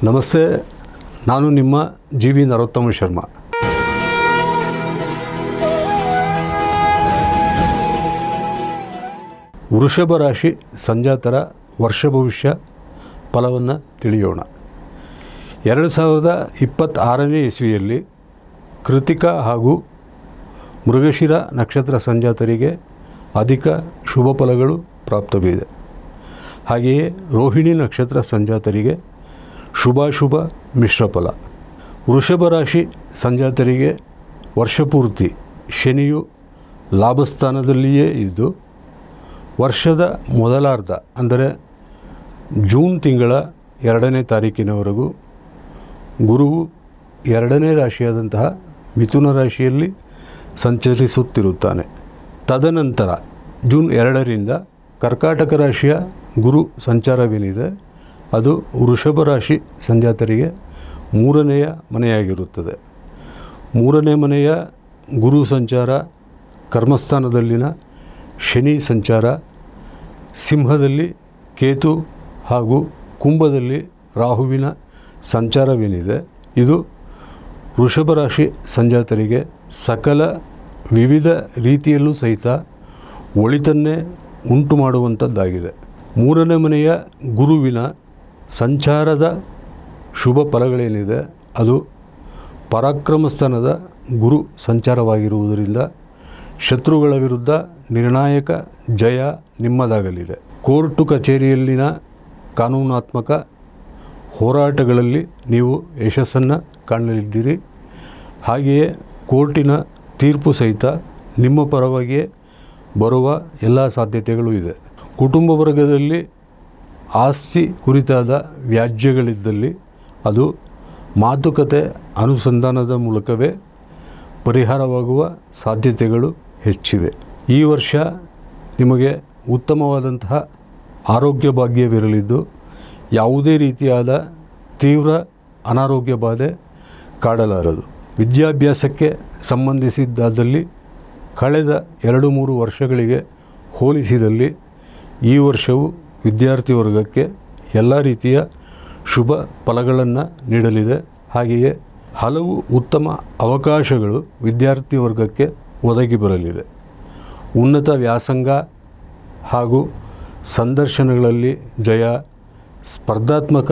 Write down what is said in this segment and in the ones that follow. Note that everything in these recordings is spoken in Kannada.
ನಮಸ್ತೆ, ನಾನು ನಿಮ್ಮ ಜಿ.ವಿ. ನರೋತ್ತಮ ಶರ್ಮಾ. ವೃಷಭ ರಾಶಿ ಸಂಜಾತರ ವರ್ಷ ಭವಿಷ್ಯ ಫಲವನ್ನು ತಿಳಿಯೋಣ. 2026ನೇ ಇಸ್ವಿಯಲ್ಲಿ ಕೃತಿಕಾ ಹಾಗೂ ಮೃಗಶಿರ ನಕ್ಷತ್ರ ಸಂಜಾತರಿಗೆ ಅಧಿಕ ಶುಭ ಫಲಗಳು ಪ್ರಾಪ್ತವಿದೆ. ಹಾಗೆಯೇ ರೋಹಿಣಿ ನಕ್ಷತ್ರ ಸಂಜಾತರಿಗೆ ಶುಭಾಶುಭ ಮಿಶ್ರ ಫಲ. ವೃಷಭ ರಾಶಿ ಸಂಜಾತರಿಗೆ ವರ್ಷಪೂರ್ತಿ ಶನಿಯು ಲಾಭಸ್ಥಾನದಲ್ಲಿಯೇ ಇದ್ದು, ವರ್ಷದ ಮೊದಲಾರ್ಧ ಅಂದರೆ ಜೂನ್ ತಿಂಗಳ 2ನೇ ತಾರೀಕಿನವರೆಗೂ ಗುರುವು 2ನೇ ರಾಶಿಯಾದಂತಹ ಮಿಥುನ ರಾಶಿಯಲ್ಲಿ ಸಂಚರಿಸುತ್ತಿರುತ್ತಾನೆ. ತದನಂತರ ಜೂನ್ 2ರಿಂದ ಕರ್ಕಾಟಕ ರಾಶಿಯ ಗುರು ಸಂಚಾರವೇನಿದೆ ಅದು ವೃಷಭ ರಾಶಿ ಸಂಜಾತರಿಗೆ 3ನೆಯ ಮನೆಯಾಗಿರುತ್ತದೆ. 3ನೇ ಮನೆಯ ಗುರು ಸಂಚಾರ, ಕರ್ಮಸ್ಥಾನದಲ್ಲಿನ ಶನಿ ಸಂಚಾರ, ಸಿಂಹದಲ್ಲಿ ಕೇತು ಹಾಗೂ ಕುಂಭದಲ್ಲಿ ರಾಹುವಿನ ಸಂಚಾರವೇನಿದೆ ಇದು ವೃಷಭ ರಾಶಿ ಸಂಜಾತರಿಗೆ ಸಕಲ ವಿವಿಧ ರೀತಿಯಲ್ಲೂ ಸಹಿತ ಒಳಿತನ್ನೇ ಉಂಟು ಮಾಡುವಂಥದ್ದಾಗಿದೆ. 3ನೇ ಮನೆಯ ಗುರುವಿನ ಸಂಚಾರದ ಶುಭ ಫಲಗಳೇನಿದೆ ಅದು ಪರಾಕ್ರಮ ಸ್ಥಾನದ ಗುರು ಸಂಚಾರವಾಗಿರುವುದರಿಂದ ಶತ್ರುಗಳ ವಿರುದ್ಧ ನಿರ್ಣಾಯಕ ಜಯ ನಿಮ್ಮದಾಗಲಿದೆ. ಕೋರ್ಟು ಕಚೇರಿಯಲ್ಲಿನ ಕಾನೂನಾತ್ಮಕ ಹೋರಾಟಗಳಲ್ಲಿ ನೀವು ಯಶಸ್ಸನ್ನು ಕಾಣಲಿದ್ದೀರಿ. ಹಾಗೆಯೇ ಕೋರ್ಟಿನ ತೀರ್ಪು ಸಹಿತ ನಿಮ್ಮ ಪರವಾಗಿಯೇ ಬರುವ ಎಲ್ಲ ಸಾಧ್ಯತೆಗಳು ಇದೆ. ಕುಟುಂಬ ವರ್ಗದಲ್ಲಿ ಆಸ್ತಿ ಕುರಿತಾದ ವ್ಯಾಜ್ಯಗಳಿದ್ದಲ್ಲಿ ಅದು ಮಾತುಕತೆ ಅನುಸಂಧಾನದ ಮೂಲಕವೇ ಪರಿಹಾರವಾಗುವ ಸಾಧ್ಯತೆಗಳು ಹೆಚ್ಚಿವೆ. ಈ ವರ್ಷ ನಿಮಗೆ ಉತ್ತಮವಾದಂತಹ ಆರೋಗ್ಯ ಭಾಗ್ಯವಿರಲಿದ್ದು, ಯಾವುದೇ ರೀತಿಯಾದ ತೀವ್ರ ಅನಾರೋಗ್ಯ ಬಾಧೆ ಕಾಡಲಾರದು. ವಿದ್ಯಾಭ್ಯಾಸಕ್ಕೆ ಸಂಬಂಧಿಸಿದ್ದಾದಲ್ಲಿ ಕಳೆದ 2-3 ವರ್ಷಗಳಿಗೆ ಹೋಲಿಸಿದಲ್ಲಿ ಈ ವರ್ಷವು ವಿದ್ಯಾರ್ಥಿ ವರ್ಗಕ್ಕೆ ಎಲ್ಲ ರೀತಿಯ ಶುಭ ಫಲಗಳನ್ನು ನೀಡಲಿದೆ. ಹಾಗೆಯೇ ಹಲವು ಉತ್ತಮ ಅವಕಾಶಗಳು ವಿದ್ಯಾರ್ಥಿ ವರ್ಗಕ್ಕೆ ಒದಗಿ ಬರಲಿದೆ. ಉನ್ನತ ವ್ಯಾಸಂಗ ಹಾಗೂ ಸಂದರ್ಶನಗಳಲ್ಲಿ ಜಯ, ಸ್ಪರ್ಧಾತ್ಮಕ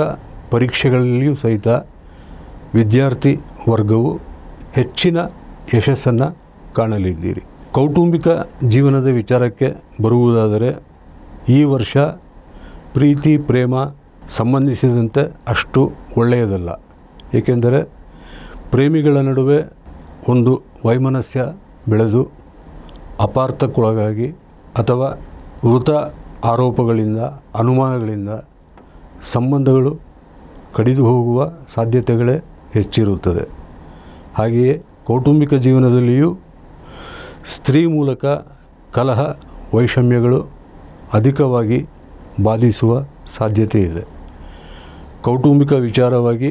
ಪರೀಕ್ಷೆಗಳಲ್ಲಿಯೂ ಸಹಿತ ವಿದ್ಯಾರ್ಥಿ ವರ್ಗವು ಹೆಚ್ಚಿನ ಯಶಸ್ಸನ್ನು ಕಾಣಲಿದ್ದೀರಿ. ಕೌಟುಂಬಿಕ ಜೀವನದ ವಿಚಾರಕ್ಕೆ ಬರುವುದಾದರೆ ಈ ವರ್ಷ ಪ್ರೀತಿ ಪ್ರೇಮ ಸಂಬಂಧಿಸಿದಂತೆ ಅಷ್ಟು ಒಳ್ಳೆಯದಲ್ಲ. ಏಕೆಂದರೆ ಪ್ರೇಮಿಗಳ ನಡುವೆ ಒಂದು ವೈಮನಸ್ಯ ಬೆಳೆದು ಅಪಾರ್ಥಕ್ಕೊಳಗಾಗಿ ಅಥವಾ ವೃಥ ಆರೋಪಗಳಿಂದ ಅನುಮಾನಗಳಿಂದ ಸಂಬಂಧಗಳು ಕಡಿದು ಹೋಗುವ ಸಾಧ್ಯತೆಗಳೇ ಹೆಚ್ಚಿರುತ್ತದೆ. ಹಾಗೆಯೇ ಕೌಟುಂಬಿಕ ಜೀವನದಲ್ಲಿಯೂ ಸ್ತ್ರೀ ಮೂಲಕ ಕಲಹ ವೈಷಮ್ಯಗಳು ಅಧಿಕವಾಗಿ ಬಾಧಿಸುವ ಸಾಧ್ಯತೆ ಇದೆ. ಕೌಟುಂಬಿಕ ವಿಚಾರವಾಗಿ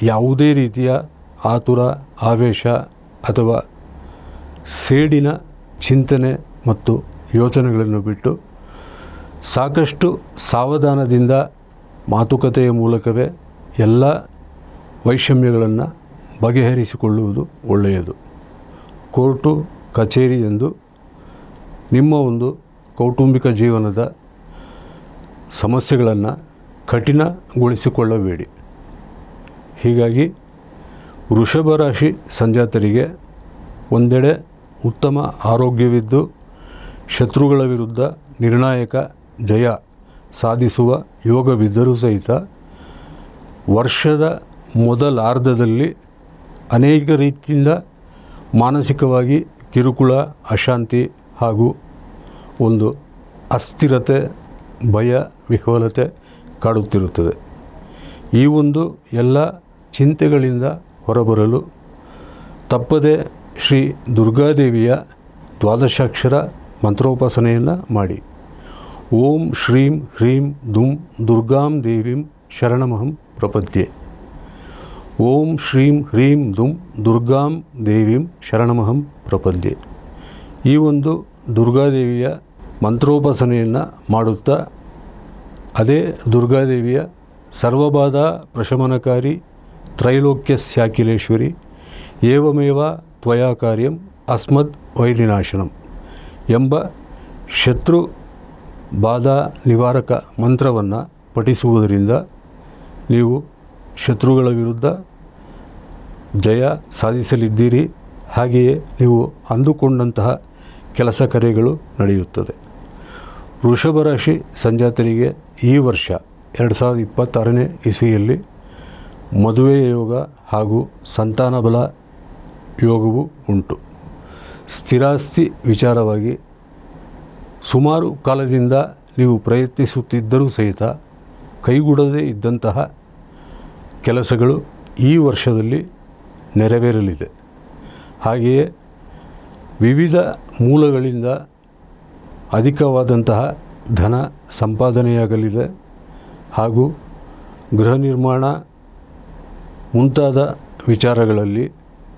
ಯಾವುದೇ ರೀತಿಯ ಆತುರ, ಆವೇಶ ಅಥವಾ ಸೇಡಿನ ಚಿಂತನೆ ಮತ್ತು ಯೋಚನೆಗಳನ್ನು ಬಿಟ್ಟು ಸಾಕಷ್ಟು ಸಾವಧಾನದಿಂದ ಮಾತುಕತೆಯ ಮೂಲಕವೇ ಎಲ್ಲ ವೈಷಮ್ಯಗಳನ್ನು ಬಗೆಹರಿಸಿಕೊಳ್ಳುವುದು ಒಳ್ಳೆಯದು. ಕೋರ್ಟು ಕಚೇರಿ ಎಂದು ನಿಮ್ಮ ಒಂದು ಕೌಟುಂಬಿಕ ಜೀವನದ ಸಮಸ್ಯೆಗಳನ್ನು ಕಠಿಣಗೊಳಿಸಿಕೊಳ್ಳಬೇಡಿ. ಹೀಗಾಗಿ ವೃಷಭ ರಾಶಿ ಸಂಜಾತರಿಗೆ ಒಂದೆಡೆ ಉತ್ತಮ ಆರೋಗ್ಯವಿದ್ದು ಶತ್ರುಗಳ ವಿರುದ್ಧ ನಿರ್ಣಾಯಕ ಜಯ ಸಾಧಿಸುವ ಯೋಗವಿದ್ದರೂ ಸಹಿತ ವರ್ಷದ ಮೊದಲಾರ್ಧದಲ್ಲಿ ಅನೇಕ ರೀತಿಯಿಂದ ಮಾನಸಿಕವಾಗಿ ಕಿರುಕುಳ, ಅಶಾಂತಿ ಹಾಗೂ ಒಂದು ಅಸ್ಥಿರತೆ, ಭಯ, ವಿಹ್ವಲತೆ ಕಾಡುತ್ತಿರುತ್ತದೆ. ಈ ಒಂದು ಎಲ್ಲ ಚಿಂತೆಗಳಿಂದ ಹೊರಬರಲು ತಪ್ಪದೆ ಶ್ರೀ ದುರ್ಗಾದೇವಿಯ ದ್ವಾದಶಾಕ್ಷರ ಮಂತ್ರೋಪಾಸನೆಯನ್ನು ಮಾಡಿ. ಓಂ ಶ್ರೀಂ ಹ್ರೀಂ ದುಂ ದುರ್ಗಾಂ ದೇವೀಂ ಶರಣಮಹಂ ಪ್ರಪದ್ಯೆ. ಓಂ ಶ್ರೀಂ ಹ್ರೀಂ ದುಂ ದುರ್ಗಾಂ ದೇವೀಂ ಶರಣಮಹಂ ಪ್ರಪದ್ಯೆ. ಈ ಒಂದು ದುರ್ಗಾದೇವಿಯ ಮಂತ್ರೋಪಾಸನೆಯನ್ನು ಮಾಡುತ್ತಾ ಅದೇ ದುರ್ಗಾದೇವಿಯ ಸರ್ವಬಾಧ ಪ್ರಶಮನಕಾರಿ ತ್ರೈಲೋಕ್ಯಸ್ಯಾಖಿಲೇಶ್ವರಿ ಏವಮೇವ ತ್ವಯಾ ಕಾರ್ಯಂ ಅಸ್ಮದ್ ವೈರಿನಾಶನಂ ಎಂಬ ಶತ್ರು ಬಾಧಾ ನಿವಾರಕ ಮಂತ್ರವನ್ನು ಪಠಿಸುವುದರಿಂದ ನೀವು ಶತ್ರುಗಳ ವಿರುದ್ಧ ಜಯ ಸಾಧಿಸಲಿದ್ದೀರಿ. ಹಾಗೆಯೇ ನೀವು ಅಂದುಕೊಂಡಂತಹ ಕೆಲಸ ಕಾರ್ಯಗಳು ನಡೆಯುತ್ತದೆ. ವೃಷಭ ರಾಶಿ ಸಂಜಾತರಿಗೆ ಈ ವರ್ಷ 2026ನೇ ಇಸ್ವಿಯಲ್ಲಿ ಮದುವೆಯ ಯೋಗ ಹಾಗೂ ಸಂತಾನ ಬಲ ಯೋಗವೂ ಉಂಟು. ಸ್ಥಿರಾಸ್ತಿ ವಿಚಾರವಾಗಿ ಸುಮಾರು ಕಾಲದಿಂದ ನೀವು ಪ್ರಯತ್ನಿಸುತ್ತಿದ್ದರೂ ಸಹಿತ ಕೈಗೂಡದೇ ಇದ್ದಂತಹ ಕೆಲಸಗಳು ಈ ವರ್ಷದಲ್ಲಿ ನೆರವೇರಲಿದೆ. ಹಾಗೆಯೇ ವಿವಿಧ ಮೂಲಗಳಿಂದ ಅಧಿಕವಾದಂತಹ ಧನ ಸಂಪಾದನೆಯಾಗಲಿದೆ ಹಾಗೂ ಗೃಹ ನಿರ್ಮಾಣ ಮುಂತಾದ ವಿಚಾರಗಳಲ್ಲಿ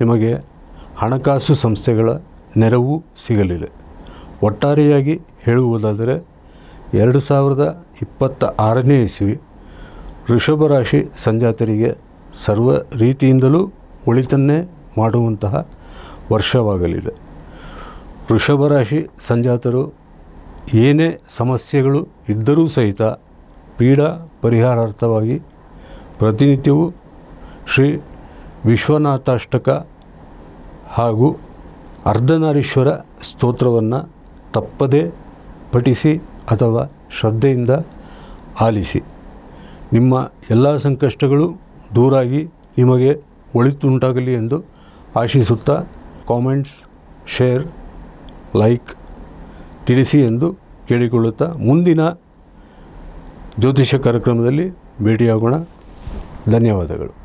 ನಿಮಗೆ ಹಣಕಾಸು ಸಂಸ್ಥೆಗಳ ನೆರವು ಸಿಗಲಿದೆ. ಒಟ್ಟಾರೆಯಾಗಿ ಹೇಳುವುದಾದರೆ 2026ನೇ ಇಸ್ವಿ ವೃಷಭ ರಾಶಿ ಸಂಜಾತರಿಗೆ ಸರ್ವ ರೀತಿಯಿಂದಲೂ ಒಳಿತನ್ನೇ ಮಾಡುವಂತಹ ವರ್ಷವಾಗಲಿದೆ. ವೃಷಭ ರಾಶಿ ಸಂಜಾತರು ಏನೇ ಸಮಸ್ಯೆಗಳು ಇದ್ದರೂ ಸಹಿತ ಪೀಡಾ ಪರಿಹಾರಾರ್ಥವಾಗಿ ಪ್ರತಿನಿತ್ಯವೂ ಶ್ರೀ ವಿಶ್ವನಾಥಾಷ್ಟಕ ಹಾಗೂ ಅರ್ಧನಾರೀಶ್ವರ ಸ್ತೋತ್ರವನ್ನು ತಪ್ಪದೇ ಪಠಿಸಿ ಅಥವಾ ಶ್ರದ್ಧೆಯಿಂದ ಆಲಿಸಿ. ನಿಮ್ಮ ಎಲ್ಲ ಸಂಕಷ್ಟಗಳು ದೂರಾಗಿ ನಿಮಗೆ ಒಳಿತುಂಟಾಗಲಿ ಎಂದು ಆಶಿಸುತ್ತಾ ಕಾಮೆಂಟ್ಸ್, ಶೇರ್, ಲೈಕ್ ತಿಳಿಸಿ ಎಂದು ಕೇಳಿಕೊಳ್ಳುತ್ತಾ ಮುಂದಿನ ಜ್ಯೋತಿಷ್ಯ ಕಾರ್ಯಕ್ರಮದಲ್ಲಿ ಭೇಟಿಯಾಗೋಣ. ಧನ್ಯವಾದಗಳು.